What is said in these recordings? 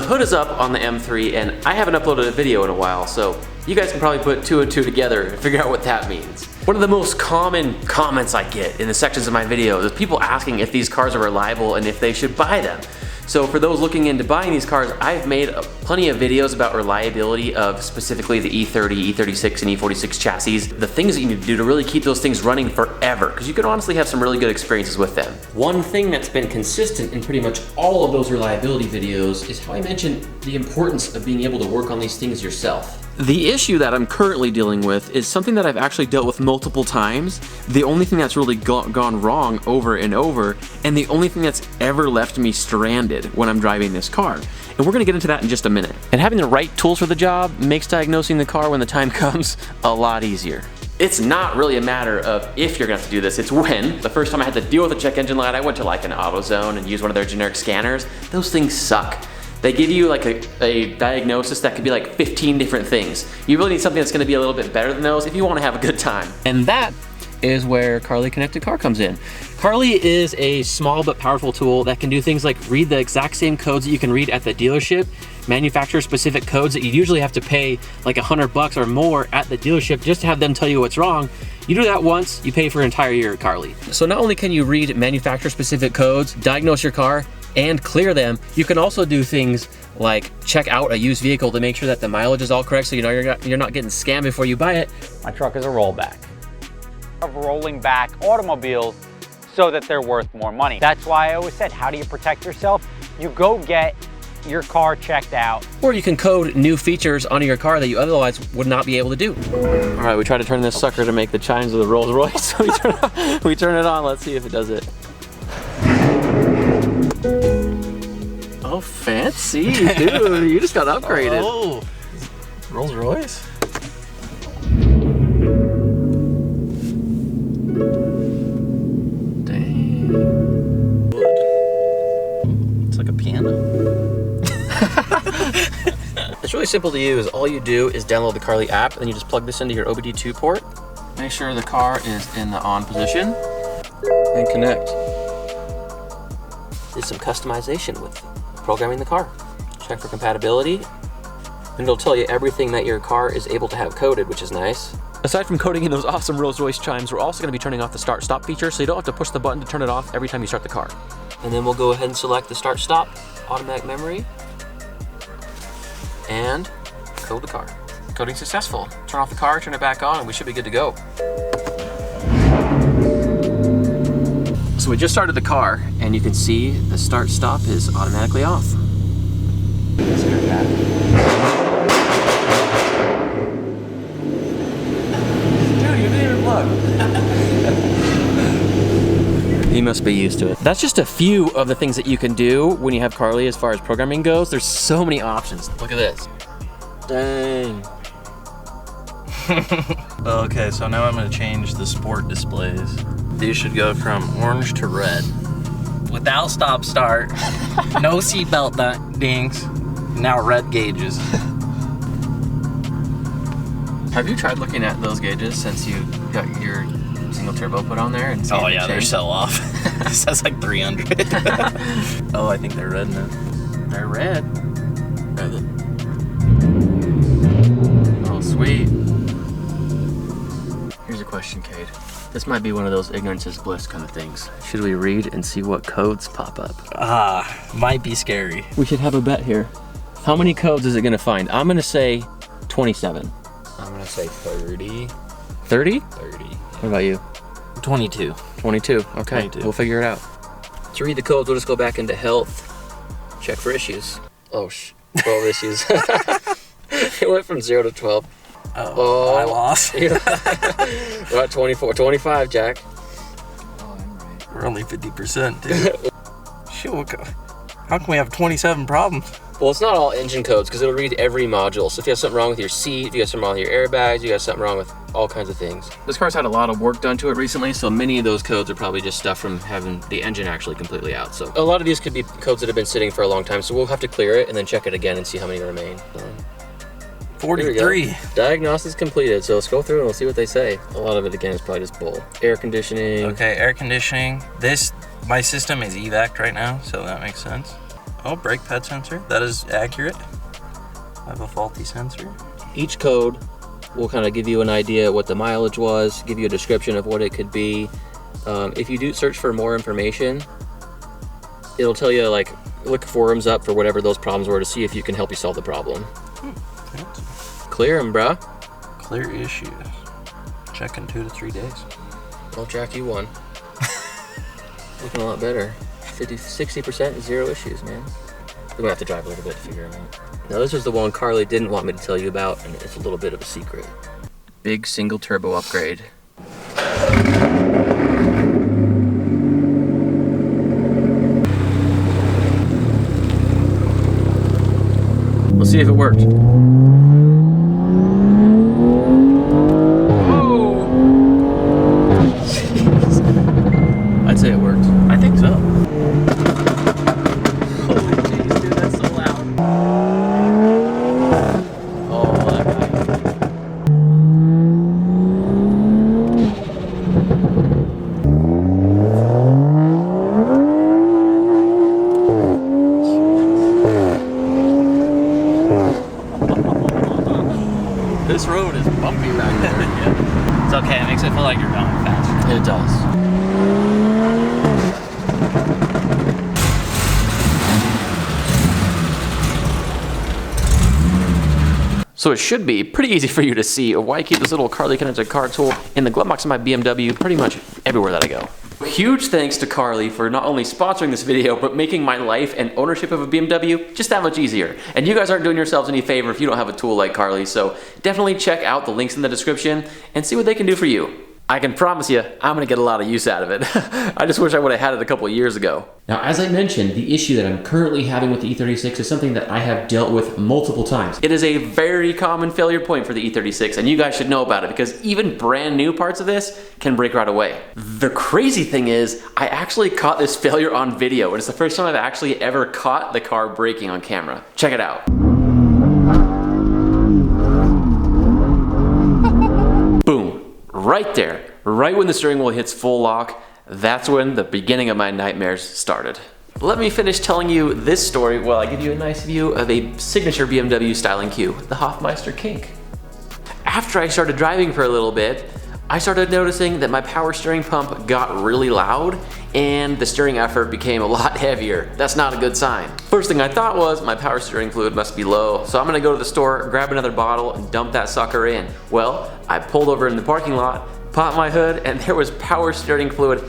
hood is up on the M3 and I haven't uploaded a video in a while, so you guys can probably put 2 and 2 together and figure out what that means. One of the most common comments I get in the sections of my videos is people asking if these cars are reliable and if they should buy them. So for those looking into buying these cars, I've made plenty of videos about reliability of specifically the E30, E36, and E46 chassis. The things that you need to do to really keep those things running forever, because you can honestly have some really good experiences with them. One thing that's been consistent in pretty much all of those reliability videos is how I mentioned the importance of being able to work on these things yourself. The issue that I'm currently dealing with is something that I've actually dealt with multiple times. The only thing that's really gone wrong over and over, and the only thing that's ever left me stranded when I'm driving this car. And we're gonna get into that in just a minute. And having the right tools for the job makes diagnosing the car when the time comes a lot easier. It's not really a matter of if you're gonna have to do this, it's when. The first time I had to deal with a check engine light, I went to like an AutoZone and used one of their generic scanners. Those things suck. They give you like a diagnosis that could be like 15 different things. You really need something that's gonna be a little bit better than those if you wanna have a good time. And that is where Carly Connected Car comes in. Carly is a small but powerful tool that can do things like read the exact same codes that you can read at the dealership, manufacturer specific codes that you usually have to pay like $100 or more at the dealership just to have them tell you what's wrong. You do that once, you pay for an entire year at Carly. So not only can you read manufacturer specific codes, diagnose your car, and clear them, you can also do things like check out a used vehicle to make sure that the mileage is all correct so you know you're not getting scammed before you buy it. My truck is a rollback. Of rolling back automobiles so that they're worth more money. That's why I always said, how do you protect yourself? You go get your car checked out. Or you can code new features onto your car that you otherwise would not be able to do. All right, we tried to turn this sucker to make the chimes of the Rolls Royce. So we turn it on, let's see if it does it. Oh, fancy, dude. You just got upgraded. Oh, Rolls Royce? Dang. It's like a piano. It's really simple to use. All you do is download the Carly app, and then you just plug this into your OBD2 port. Make sure the car is in the on position, and connect. Did some customization with programming the car. Check for compatibility, and it'll tell you everything that your car is able to have coded, which is nice. Aside from coding in those awesome Rolls Royce chimes, we're also going to be turning off the start stop feature, so you don't have to push the button to turn it off every time you start the car. And then we'll go ahead and select the start stop automatic memory and code the car. Coding successful. Turn off the car, turn it back on, and we should be good to go. So we just started the car, and you can see the start stop is automatically off. Let's hear that. Dude, you didn't even look. You must be used to it. That's just a few of the things that you can do when you have Carly as far as programming goes. There's so many options. Look at this. Dang. Okay, so now I'm gonna change the sport displays. These should go from orange to red. Without stop start, no seatbelt dings, now red gauges. Have you tried looking at those gauges since you got your single turbo put on there? And Oh yeah, they're so off. It says like 300. Oh, I think they're red now. They're red. Oh, sweet. Here's a question, Cade. This might be one of those ignorance is bliss kind of things. Should we read and see what codes pop up? Might be scary. We should have a bet here. How many codes is it gonna find? I'm gonna say 27. I'm gonna say 30. 30? 30. What about you? 22. 22, okay, 22. We'll figure it out. To read the codes, we'll just go back into health, check for issues. Oh, 12 issues. It went from 0 to 12. Oh, I lost. We're at 24, 25, Jack. Oh, I'm right. We're only 50%, dude. Shoot, how can we have 27 problems? Well, it's not all engine codes because it'll read every module. So if you have something wrong with your seat, if you have something wrong with your airbags, you got something wrong with all kinds of things. This car's had a lot of work done to it recently, so many of those codes are probably just stuff from having the engine actually completely out. So a lot of these could be codes that have been sitting for a long time, so we'll have to clear it and then check it again and see how many remain. 43. Diagnosis completed, so let's go through and we'll see what they say. A lot of it, again, is probably just bull. Air conditioning. Okay, air conditioning. My system is evac right now, so that makes sense. Oh, brake pad sensor. That is accurate. I have a faulty sensor. Each code will kind of give you an idea what the mileage was, give you a description of what it could be. If you do search for more information, it'll tell you, like, look forums up for whatever those problems were to see if you can help you solve the problem. Fancy. Clear 'em, bruh. Clear issues. Check in 2 to 3 days. Well, Jack, you won. Looking a lot better. 60%, 0 issues, man. We're gonna have to drive a little bit to figure it out. Now, this is the one Carly didn't want me to tell you about, and it's a little bit of a secret. Big single turbo upgrade. We'll see if it worked. Whoa! Jeez. I'd say it worked. I think so. Holy jeez, dude, that's so loud. Oh, that guy. This road is bumpy back there. Yeah. It's okay, it makes it feel like you're going fast. It does. So it should be pretty easy for you to see why I keep this little Carly connected car tool in the glove box of my BMW pretty much everywhere that I go. Huge thanks to Carly for not only sponsoring this video, but making my life and ownership of a BMW just that much easier. And you guys aren't doing yourselves any favor if you don't have a tool like Carly, so definitely check out the links in the description and see what they can do for you. I can promise you, I'm gonna get a lot of use out of it. I just wish I would have had it a couple of years ago. Now, as I mentioned, the issue that I'm currently having with the E36 is something that I have dealt with multiple times. It is a very common failure point for the E36, and you guys should know about it because even brand new parts of this can break right away. The crazy thing is, I actually caught this failure on video, and it's the first time I've actually ever caught the car braking on camera. Check it out. Boom. Right there, right when the steering wheel hits full lock, that's when the beginning of my nightmares started. Let me finish telling you this story while I give you a nice view of a signature BMW styling cue, the Hofmeister Kink. After I started driving for a little bit, I started noticing that my power steering pump got really loud and the steering effort became a lot heavier. That's not a good sign. First thing I thought was my power steering fluid must be low, so I'm gonna go to the store, grab another bottle, and dump that sucker in. Well, I pulled over in the parking lot, popped my hood, and there was power steering fluid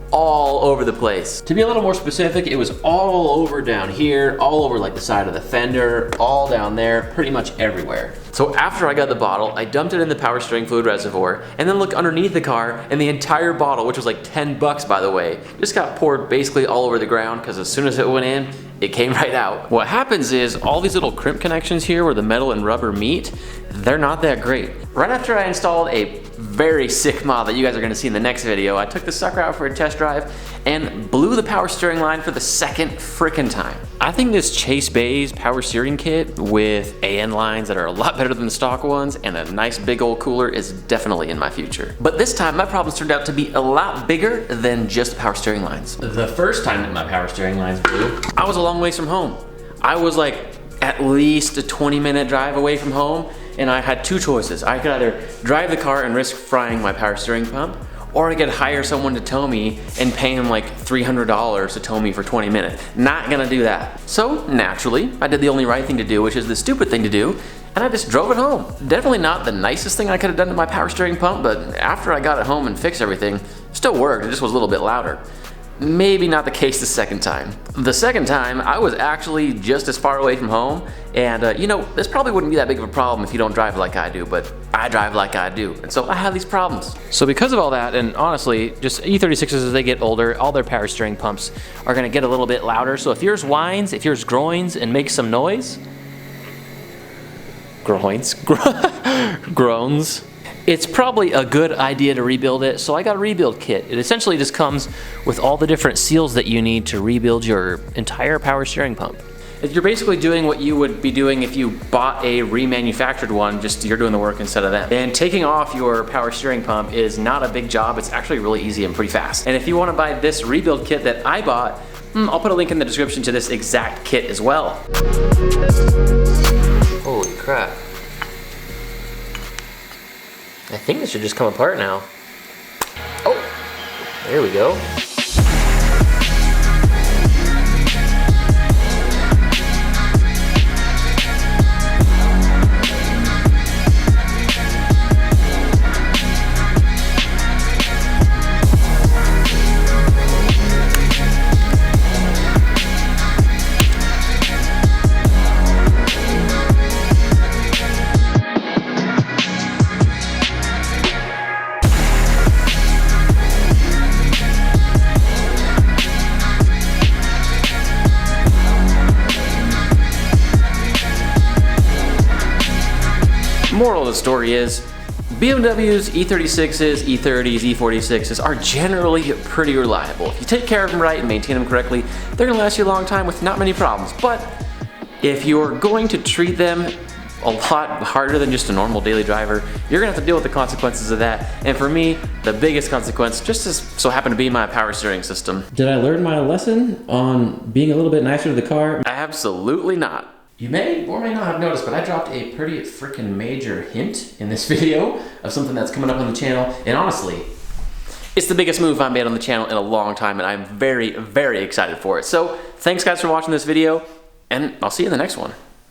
all over the place. To be a little more specific, it was all over down here, all over like the side of the fender, all down there, pretty much everywhere. So after I got the bottle, I dumped it in the power steering fluid reservoir and then looked underneath the car and the entire bottle, which was like 10 bucks by the way, just got poured basically all over the ground because as soon as it went in, it came right out. What happens is all these little crimp connections here where the metal and rubber meet, they're not that great. Right after I installed a very sick mod that you guys are gonna see in the next video, I took the sucker out for a test drive and blew the power steering line for the second frickin' time. I think this Chase Bay's power steering kit with AN lines that are a lot better than the stock ones and a nice big old cooler is definitely in my future. But this time my problems turned out to be a lot bigger than just the power steering lines. The first time that my power steering lines blew, I was a long ways from home. I was like at least a 20-minute drive away from home, and I had two choices. I could either drive the car and risk frying my power steering pump, or I could hire someone to tow me and pay him like $300 to tow me for 20 minutes. Not gonna do that. So naturally, I did the only right thing to do, which is the stupid thing to do, and I just drove it home. Definitely not the nicest thing I could have done to my power steering pump, but after I got it home and fixed everything, it still worked, it just was a little bit louder. Maybe not the case the second time. The second time, I was actually just as far away from home, and you know, this probably wouldn't be that big of a problem if you don't drive like I do, but I drive like I do, and so I have these problems. So because of all that, and honestly, just E36s as they get older, all their power steering pumps are gonna get a little bit louder, so if yours whines, if yours groans and makes some noise, groans, it's probably a good idea to rebuild it, so I got a rebuild kit. It essentially just comes with all the different seals that you need to rebuild your entire power steering pump. you're basically doing what you would be doing if you bought a remanufactured one, just you're doing the work instead of them. And taking off your power steering pump is not a big job. It's actually really easy and pretty fast. And if you want to buy this rebuild kit that I bought, I'll put a link in the description to this exact kit as well. Holy crap. I think this should just come apart now. Oh, there we go. Moral of the story is, BMWs, E36s, E30s, E46s are generally pretty reliable. If you take care of them right and maintain them correctly, they're gonna last you a long time with not many problems. But if you're going to treat them a lot harder than just a normal daily driver, you're gonna have to deal with the consequences of that. And for me, the biggest consequence just so happened to be my power steering system. Did I learn my lesson on being a little bit nicer to the car? Absolutely not. You may or may not have noticed, but I dropped a pretty freaking major hint in this video of something that's coming up on the channel, and honestly, it's the biggest move I've made on the channel in a long time, and I'm very, very excited for it. So, thanks guys for watching this video, and I'll see you in the next one.